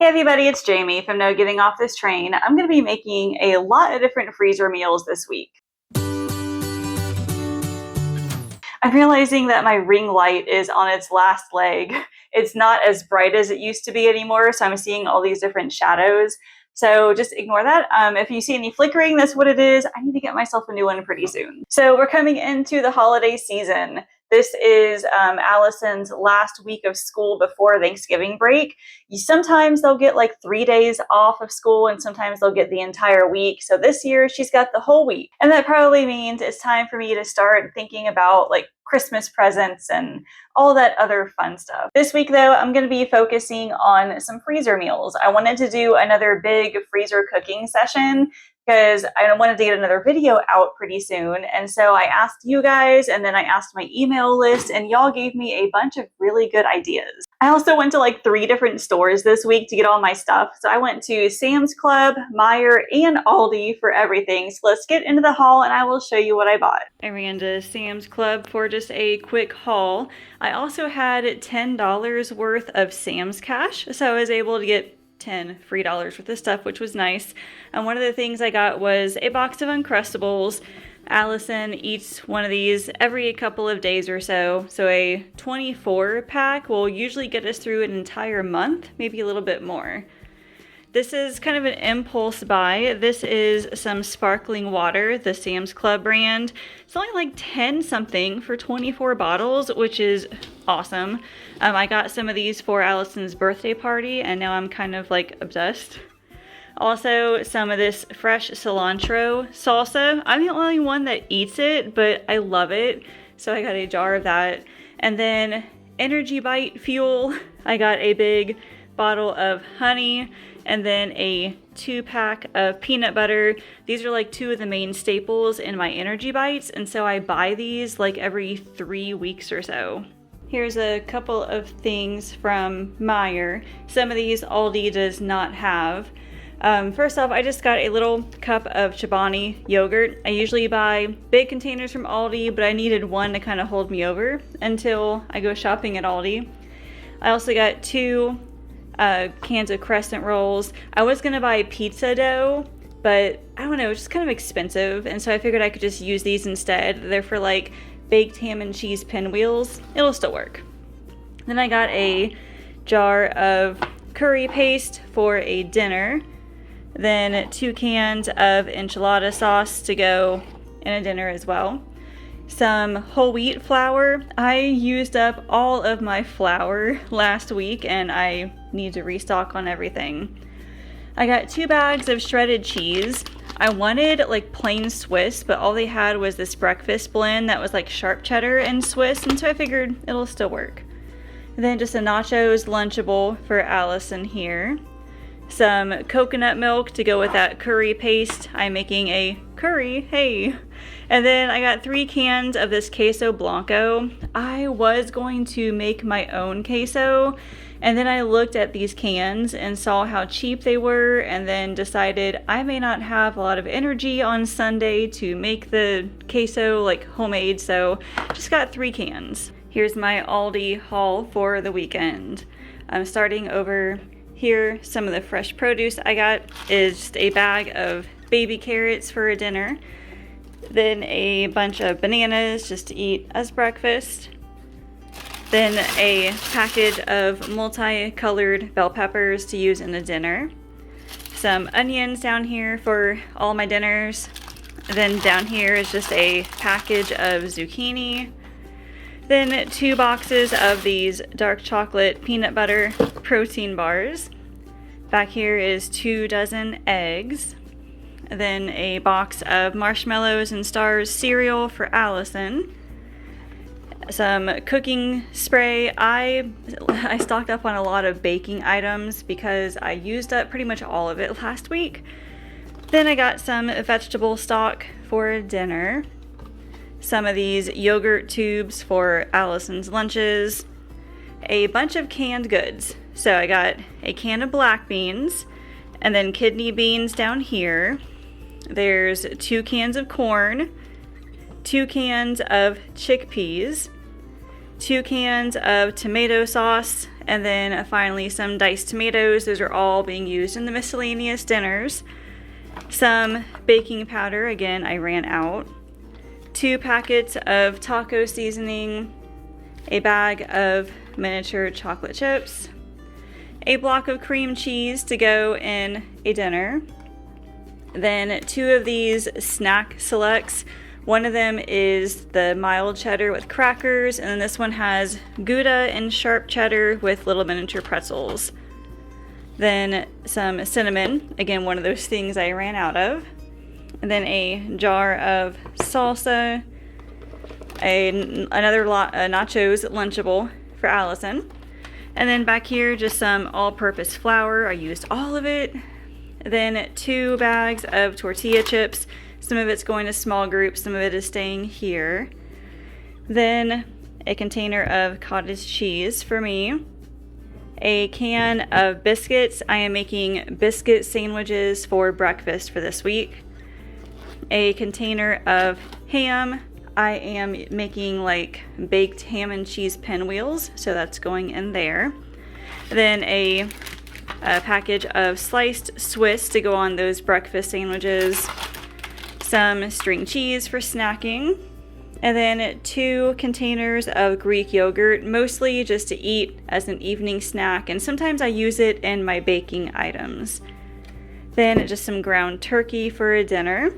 Hey everybody, it's Jamie from No Getting Off This Train. I'm going to be making a lot of different freezer meals this week. I'm realizing that my ring light is on its last leg. It's not as bright as it used to be anymore, so I'm seeing all these different shadows. So just ignore that. If you see any flickering, that's what it is. I need to get myself a new one pretty soon. So we're coming into the holiday season. This is Allison's last week of school before Thanksgiving break. Sometimes they'll get like 3 days off of school and sometimes they'll get the entire week. So this year she's got the whole week. And that probably means it's time for me to start thinking about like Christmas presents and all that other fun stuff. This week though, I'm going to be focusing on some freezer meals. I wanted to do another big freezer cooking session because I wanted to get another video out pretty soon. And so I asked you guys, and then I asked my email list, and y'all gave me a bunch of really good ideas. I also went to like 3 different stores this week to get all my stuff. So I went to Sam's Club, Meijer, and Aldi for everything. So let's get into the haul and I will show you what I bought. I ran to Sam's Club for just a quick haul. I also had $10 worth of Sam's cash, so I was able to get $10 free worth of stuff, which was nice. And one of the things I got was a box of Uncrustables. Allison eats one of these every couple of days or so. So a 24 pack will usually get us through an entire month, maybe a little bit more. This is kind of an impulse buy. This is some sparkling water, the Sam's Club brand. It's only like 10 something for 24 bottles, which is awesome. I got some of these for Allison's birthday party and now I'm kind of like obsessed. Also, some of this fresh cilantro salsa. I'm the only one that eats it, but I love it. So I got a jar of that. And then Energy Bite fuel. I got a big bottle of honey and then a 2-pack of peanut butter. These are like 2 of the main staples in my Energy Bites, and so I buy these like every 3 weeks or so. Here's a couple of things from Meijer. Some of these Aldi does not have. First off, I just got a little cup of Chobani yogurt. I usually buy big containers from Aldi, but I needed one to kind of hold me over until I go shopping at Aldi. I also got 2 cans of crescent rolls. I was gonna buy pizza dough, but I don't know, it's just kind of expensive, and so I figured I could just use these instead. They're for like baked ham and cheese pinwheels. It'll still work. Then I got a jar of curry paste for a dinner. Then 2 cans of enchilada sauce to go in a dinner as well. Some whole wheat flour. I used up all of my flour last week and I need to restock on everything. I got 2 bags of shredded cheese. I wanted like plain Swiss, but all they had was this breakfast blend that was like sharp cheddar and Swiss, and so I figured it'll still work. And then just a nachos Lunchable for Allison here. Some coconut milk to go with that curry paste. I'm making a curry, hey! And then I got 3 cans of this queso blanco. I was going to make my own queso, and then I looked at these cans and saw how cheap they were, and then decided I may not have a lot of energy on Sunday to make the queso like homemade, so just got 3 cans. Here's my Aldi haul for the weekend. I'm starting over here. Some of the fresh produce I got is just a bag of baby carrots for a dinner. Then a bunch of bananas just to eat as breakfast. Then a package of multicolored bell peppers to use in a dinner. Some onions down here for all my dinners. Then down here is just a package of zucchini. Then 2 boxes of these dark chocolate peanut butter protein bars. Back here is 2 dozen eggs. Then a box of Marshmallows and Stars cereal for Allison. Some cooking spray. I stocked up on a lot of baking items because I used up pretty much all of it last week. Then I got some vegetable stock for dinner. Some of these yogurt tubes for Allison's lunches. A bunch of canned goods. So I got a can of black beans and then kidney beans down here. There's 2 cans of corn, 2 cans of chickpeas, 2 cans of tomato sauce, and then finally some diced tomatoes. Those are all being used in the miscellaneous dinners. Some baking powder, again, I ran out. 2 packets of taco seasoning, a bag of miniature chocolate chips, a block of cream cheese to go in a dinner, then 2 of these snack selects. One of them is the mild cheddar with crackers, and then this one has Gouda and sharp cheddar with little miniature pretzels. Then some cinnamon, again one of those things I ran out of. And then a jar of salsa, another nachos Lunchable for Allison. And then back here, just some all-purpose flour. I used all of it. Then 2 bags of tortilla chips. Some of it's going to small groups, some of it is staying here. Then a container of cottage cheese for me. A can of biscuits. I am making biscuit sandwiches for breakfast for this week. A container of ham. I am making like baked ham and cheese pinwheels, so that's going in there. Then a package of sliced Swiss to go on those breakfast sandwiches. Some string cheese for snacking. And then 2 containers of Greek yogurt, mostly just to eat as an evening snack, and sometimes I use it in my baking items. Then just some ground turkey for a dinner.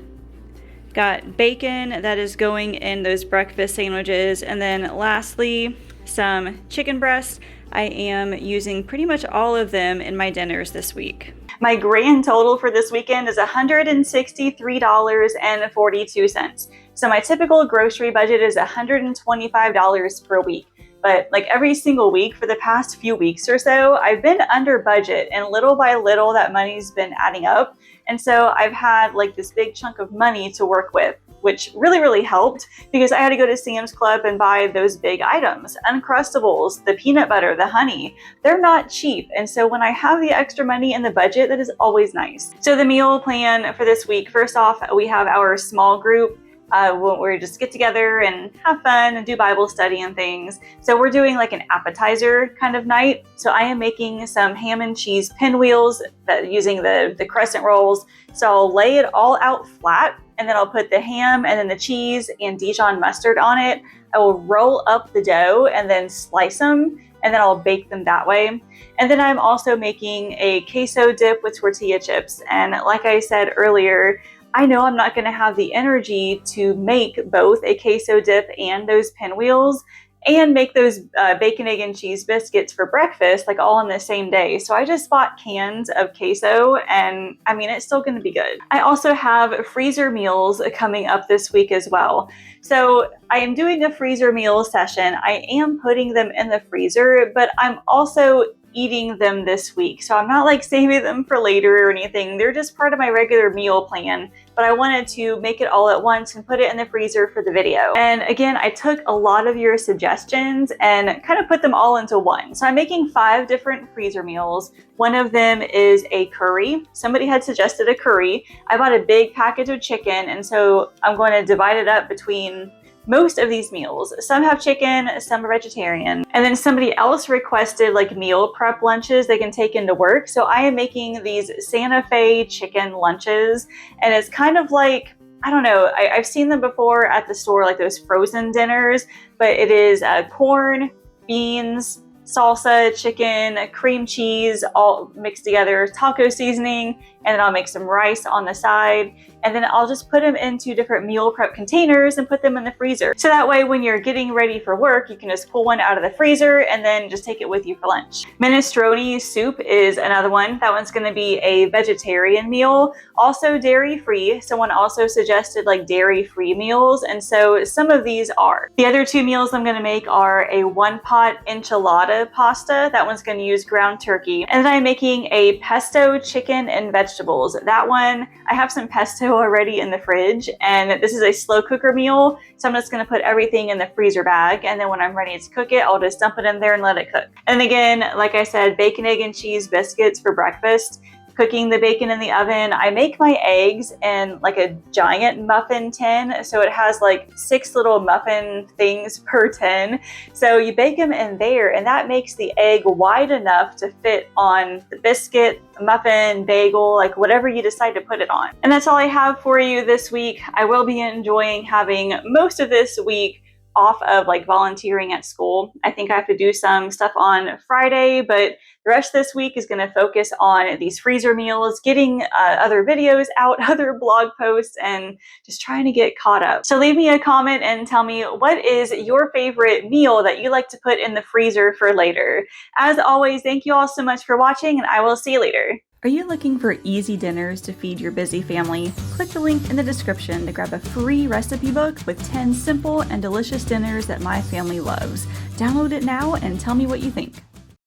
Got bacon that is going in those breakfast sandwiches, and then lastly, some chicken breasts. I am using pretty much all of them in my dinners this week. My grand total for this weekend is $163.42. So my typical grocery budget is $125 per week. But like every single week for the past few weeks or so, I've been under budget, and little by little that money's been adding up. And so I've had like this big chunk of money to work with, which really helped because I had to go to Sam's Club and buy those big items. Uncrustables, the peanut butter, the honey, they're not cheap. And so when I have the extra money in the budget, that is always nice. So the meal plan for this week, first off, we have our small group where we just get together and have fun and do Bible study and things. So we're doing like an appetizer kind of night. So I am making some ham and cheese pinwheels using the crescent rolls. So I'll lay it all out flat, and then I'll put the ham and then the cheese and Dijon mustard on it. I will roll up the dough and then slice them, and then I'll bake them that way. And then I'm also making a queso dip with tortilla chips. And like I said earlier, I know I'm not going to have the energy to make both a queso dip and those pinwheels and make those bacon, egg, and cheese biscuits for breakfast, like all on the same day. So I just bought cans of queso, and I mean, it's still going to be good. I also have freezer meals coming up this week as well. So I am doing a freezer meal session. I am putting them in the freezer, but I'm also eating them this week. So I'm not like saving them for later or anything. They're just part of my regular meal plan, but I wanted to make it all at once and put it in the freezer for the video. And again, I took a lot of your suggestions and kind of put them all into one. So I'm making 5 different freezer meals. One of them is a curry. Somebody had suggested a curry. I bought a big package of chicken, and so I'm going to divide it up between most of these meals. Some have chicken, some are vegetarian. And then somebody else requested like meal prep lunches they can take into work. So I am making these Santa Fe chicken lunches, and it's kind of like, I don't know, I've seen them before at the store, like those frozen dinners, but it is corn, beans, salsa, chicken, cream cheese, all mixed together, taco seasoning, and then I'll make some rice on the side. And then I'll just put them into different meal prep containers and put them in the freezer. So that way when you're getting ready for work, you can just pull one out of the freezer and then just take it with you for lunch. Minestrone soup is another one. That one's gonna be a vegetarian meal, also dairy-free. Someone also suggested like dairy-free meals, and so some of these are. The other 2 meals I'm gonna make are a 1-pot enchilada pasta. That one's gonna use ground turkey. And then I'm making a pesto chicken and vegetables. That one, I have some pesto already in the fridge, and this is a slow cooker meal, so I'm just going to put everything in the freezer bag, and then when I'm ready to cook it, I'll just dump it in there and let it cook. And again, like I said, bacon, egg, and cheese biscuits for breakfast. cooking the bacon in the oven. I make my eggs in like a giant muffin tin, so it has like 6 little muffin things per tin. So you bake them in there, and that makes the egg wide enough to fit on the biscuit, muffin, bagel, like whatever you decide to put it on. And that's all I have for you this week. I will be enjoying having most of this week off of like volunteering at school. I think I have to do some stuff on Friday, but the rest of this week is going to focus on these freezer meals, getting other videos out, other blog posts, and just trying to get caught up. So leave me a comment and tell me, what is your favorite meal that you like to put in the freezer for later? As always, thank you all so much for watching, and I will see you later. Are you looking for easy dinners to feed your busy family? Click the link in the description to grab a free recipe book with 10 simple and delicious dinners that my family loves. Download it now and tell me what you think.